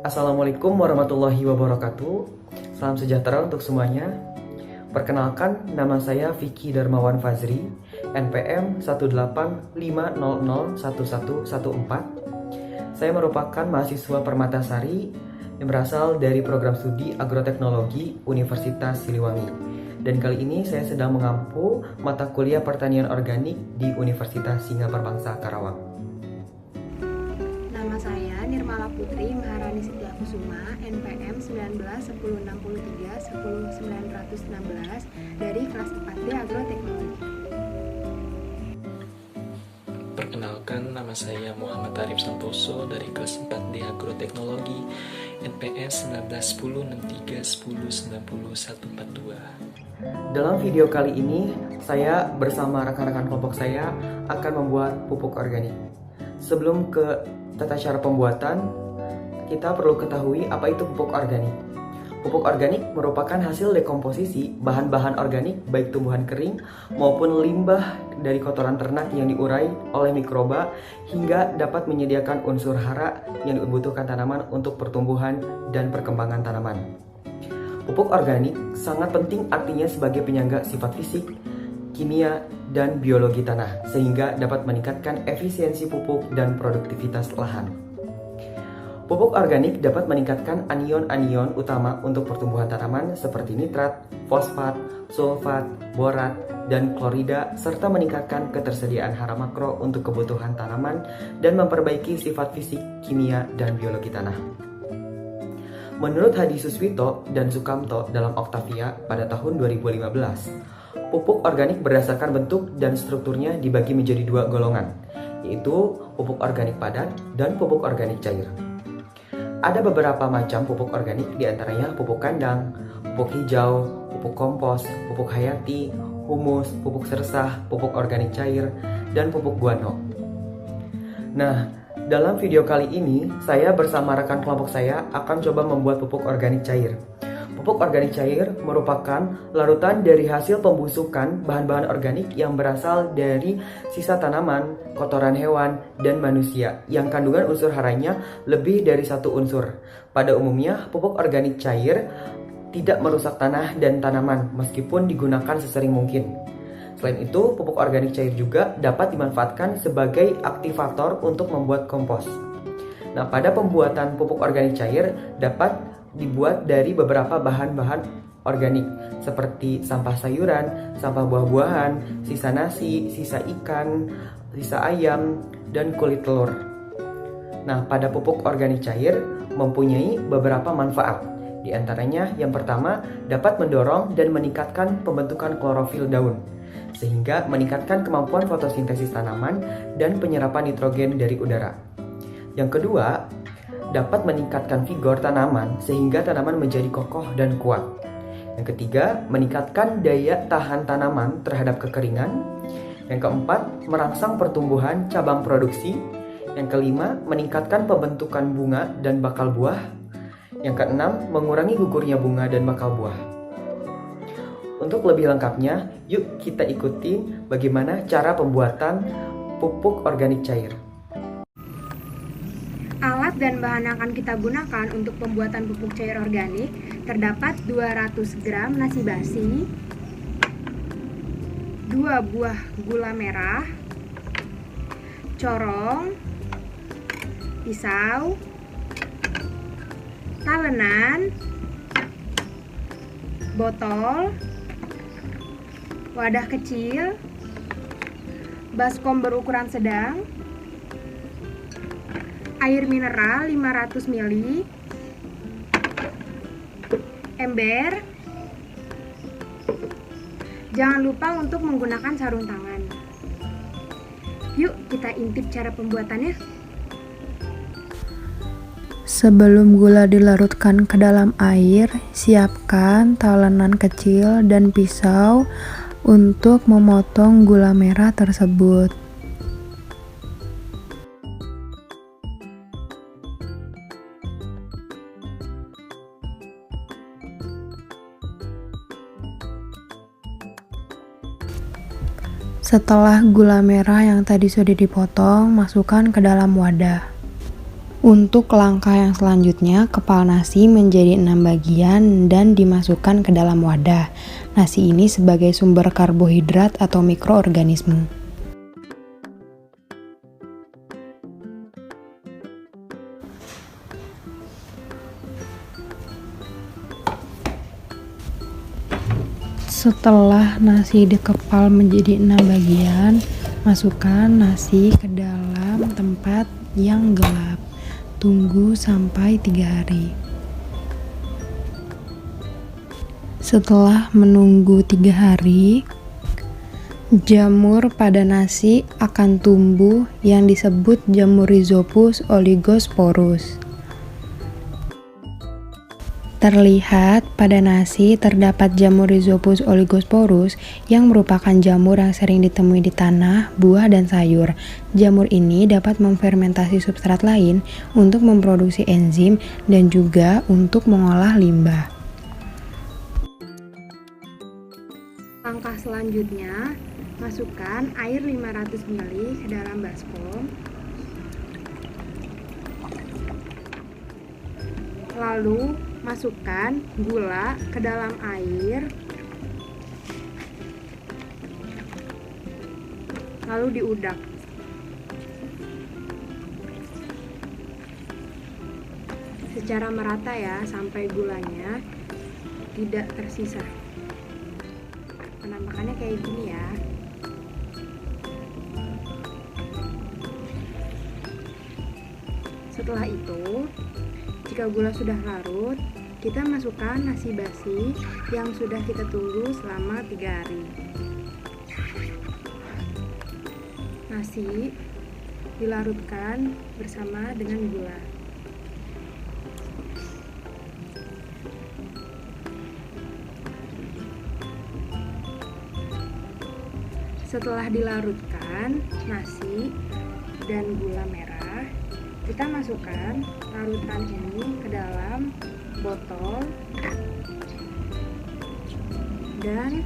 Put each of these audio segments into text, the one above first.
Assalamualaikum warahmatullahi wabarakatuh. Salam sejahtera untuk semuanya. Perkenalkan, nama saya Vicky Darmawan Fazri, NPM 185001114. Saya merupakan mahasiswa Permatasari yang berasal dari program studi Agroteknologi Universitas Siliwangi. Dan kali ini saya sedang mengampu mata kuliah Pertanian Organik di Universitas Singapura Karawang. Nama saya Nirmala Putri Maharani Setiakusuma, NPM 191063 10916 dari kelas 4D Agroteknologi. Perkenalkan, nama saya Muhammad Arif Santoso dari kelas 4D Agroteknologi, NPS 191063 Dalam video kali ini, saya bersama rekan-rekan kelompok saya akan membuat pupuk organik. Sebelum ke tata cara pembuatan, kita perlu ketahui apa itu pupuk organik. Pupuk organik merupakan hasil dekomposisi bahan-bahan organik baik tumbuhan kering maupun limbah dari kotoran ternak yang diurai oleh mikroba hingga dapat menyediakan unsur hara yang dibutuhkan tanaman untuk pertumbuhan dan perkembangan tanaman. Pupuk organik sangat penting artinya sebagai penyangga sifat fisik, kimia, dan biologi tanah sehingga dapat meningkatkan efisiensi pupuk dan produktivitas lahan. Pupuk organik dapat meningkatkan anion-anion utama untuk pertumbuhan tanaman seperti nitrat, fosfat, sulfat, borat, dan klorida serta meningkatkan ketersediaan hara makro untuk kebutuhan tanaman dan memperbaiki sifat fisik, kimia, dan biologi tanah. Menurut Hadi Suswito dan Sukamto dalam Octavia pada tahun 2015, pupuk organik berdasarkan bentuk dan strukturnya dibagi menjadi dua golongan, yaitu pupuk organik padat dan pupuk organik cair. Ada beberapa macam pupuk organik, diantaranya pupuk kandang, pupuk hijau, pupuk kompos, pupuk hayati, humus, pupuk sersah, pupuk organik cair, dan pupuk guano. Nah, dalam video kali ini, saya bersama rekan kelompok saya akan coba membuat pupuk organik cair. Pupuk organik cair merupakan larutan dari hasil pembusukan bahan-bahan organik yang berasal dari sisa tanaman, kotoran hewan, dan manusia yang kandungan unsur haranya lebih dari satu unsur. Pada umumnya, pupuk organik cair tidak merusak tanah dan tanaman meskipun digunakan sesering mungkin. Selain itu, pupuk organik cair juga dapat dimanfaatkan sebagai aktivator untuk membuat kompos. Nah, pada pembuatan pupuk organik cair dapat dibuat dari beberapa bahan-bahan organik seperti sampah sayuran, sampah buah-buahan, sisa nasi, sisa ikan, sisa ayam, dan kulit telur. Nah, pada pupuk organik cair mempunyai beberapa manfaat. Di antaranya yang pertama dapat mendorong dan meningkatkan pembentukan klorofil daun sehingga meningkatkan kemampuan fotosintesis tanaman dan penyerapan nitrogen dari udara. Yang kedua, dapat meningkatkan vigor tanaman sehingga tanaman menjadi kokoh dan kuat. Yang ketiga, meningkatkan daya tahan tanaman terhadap kekeringan. Yang keempat, merangsang pertumbuhan cabang produksi. Yang kelima, meningkatkan pembentukan bunga dan bakal buah. Yang keenam, mengurangi gugurnya bunga dan bakal buah. Untuk lebih lengkapnya, yuk kita ikuti bagaimana cara pembuatan pupuk organik cair. Alat dan bahan yang akan kita gunakan untuk pembuatan pupuk cair organik terdapat 200 gram nasi basi, 2 buah gula merah, corong, pisau, talenan, botol, wadah kecil, baskom berukuran sedang, air mineral 500 ml, ember. Jangan lupa untuk menggunakan sarung tangan. Yuk kita intip cara pembuatannya. Sebelum gula dilarutkan ke dalam air, siapkan talenan kecil dan pisau untuk memotong gula merah tersebut. Setelah gula merah yang tadi sudah dipotong, masukkan ke dalam wadah. Untuk langkah yang selanjutnya, kepala nasi menjadi 6 bagian dan dimasukkan ke dalam wadah. Nasi ini sebagai sumber karbohidrat atau mikroorganisme. Setelah nasi dikepal menjadi 6 bagian, masukkan nasi ke dalam tempat yang gelap. Tunggu sampai 3 hari. Setelah menunggu 3 hari, jamur pada nasi akan tumbuh yang disebut jamur Rhizopus oligosporus. Terlihat pada nasi terdapat jamur Rhizopus oligosporus yang merupakan jamur yang sering ditemui di tanah, buah, dan sayur. Jamur ini dapat memfermentasi substrat lain untuk memproduksi enzim dan juga untuk mengolah limbah. Langkah selanjutnya, masukkan air 500 ml ke dalam baskom. Lalu masukkan gula ke dalam air, lalu diudak. Secara merata ya, sampai gulanya tidak tersisa. Penampakannya kayak gini ya. Setelah itu, jika gula sudah larut, kita masukkan nasi basi yang sudah kita tunggu selama 3 hari. Nasi dilarutkan bersama dengan gula. Setelah dilarutkan nasi dan gula merah, kita masukkan larutan ini ke dalam botol dan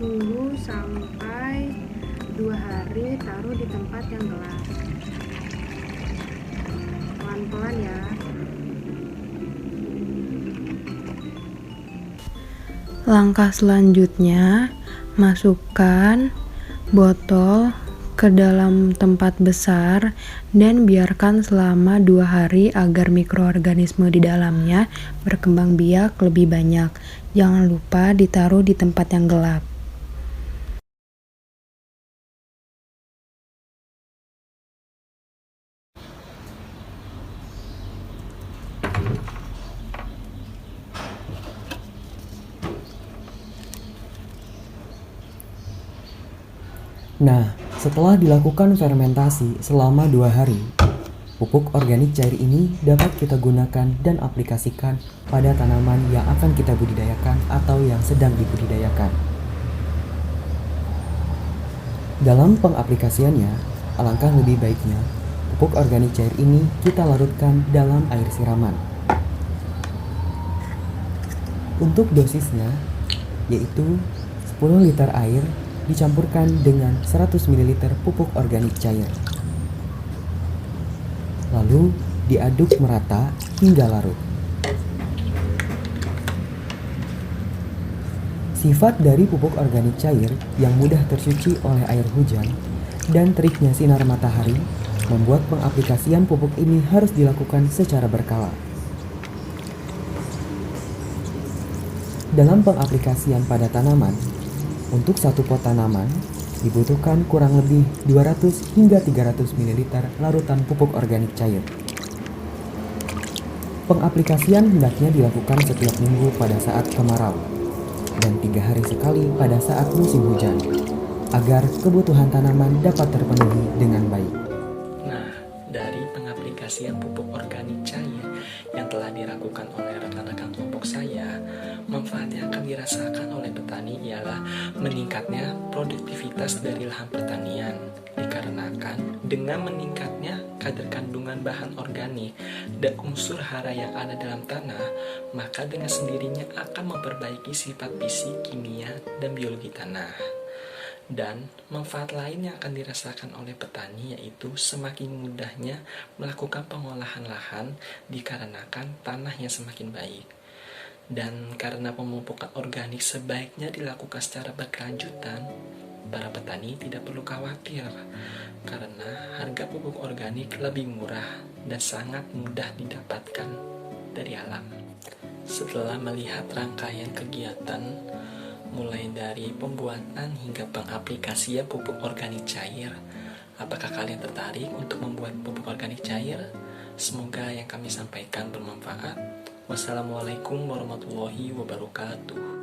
tunggu sampai 2 hari, taruh di tempat yang gelap. Pelan-pelan ya. Langkah selanjutnya, masukkan botol ke dalam tempat besar dan biarkan selama 2 hari agar mikroorganisme di dalamnya berkembang biak lebih banyak. Jangan lupa ditaruh di tempat yang gelap. Nah, setelah dilakukan fermentasi selama 2 hari, pupuk organik cair ini dapat kita gunakan dan aplikasikan pada tanaman yang akan kita budidayakan atau yang sedang dibudidayakan. Dalam pengaplikasiannya, alangkah lebih baiknya pupuk organik cair ini kita larutkan dalam air siraman. Untuk dosisnya, yaitu 10 liter air dicampurkan dengan 100 ml pupuk organik cair. Lalu diaduk merata hingga larut. Sifat dari pupuk organik cair yang mudah tersuci oleh air hujan dan teriknya sinar matahari membuat pengaplikasian pupuk ini harus dilakukan secara berkala. Dalam pengaplikasian pada tanaman, untuk satu pot tanaman dibutuhkan kurang lebih 200 hingga 300 ml larutan pupuk organik cair. Pengaplikasian hendaknya dilakukan setiap minggu pada saat kemarau dan 3 hari sekali pada saat musim hujan, agar kebutuhan tanaman dapat terpenuhi dengan baik. Nah, dari pengaplikasian pupuk organik cair yang telah dilakukan oleh rekan-rekan kelompok saya, manfaat yang yang akan dirasakan oleh petani ialah meningkatnya produktivitas dari lahan pertanian. Dikarenakan dengan meningkatnya kadar kandungan bahan organik dan unsur hara yang ada dalam tanah, maka dengan sendirinya akan memperbaiki sifat fisik, kimia, dan biologi tanah. Dan manfaat lain yang akan dirasakan oleh petani yaitu semakin mudahnya melakukan pengolahan lahan dikarenakan tanahnya semakin baik. Dan karena pemupukan organik sebaiknya dilakukan secara berkelanjutan, para petani tidak perlu khawatir karena harga pupuk organik lebih murah dan sangat mudah didapatkan dari alam. Setelah melihat rangkaian kegiatan mulai dari pembuatan hingga pengaplikasian pupuk organik cair, apakah kalian tertarik untuk membuat pupuk organik cair? Semoga yang kami sampaikan bermanfaat. Wassalamualaikum warahmatullahi wabarakatuh.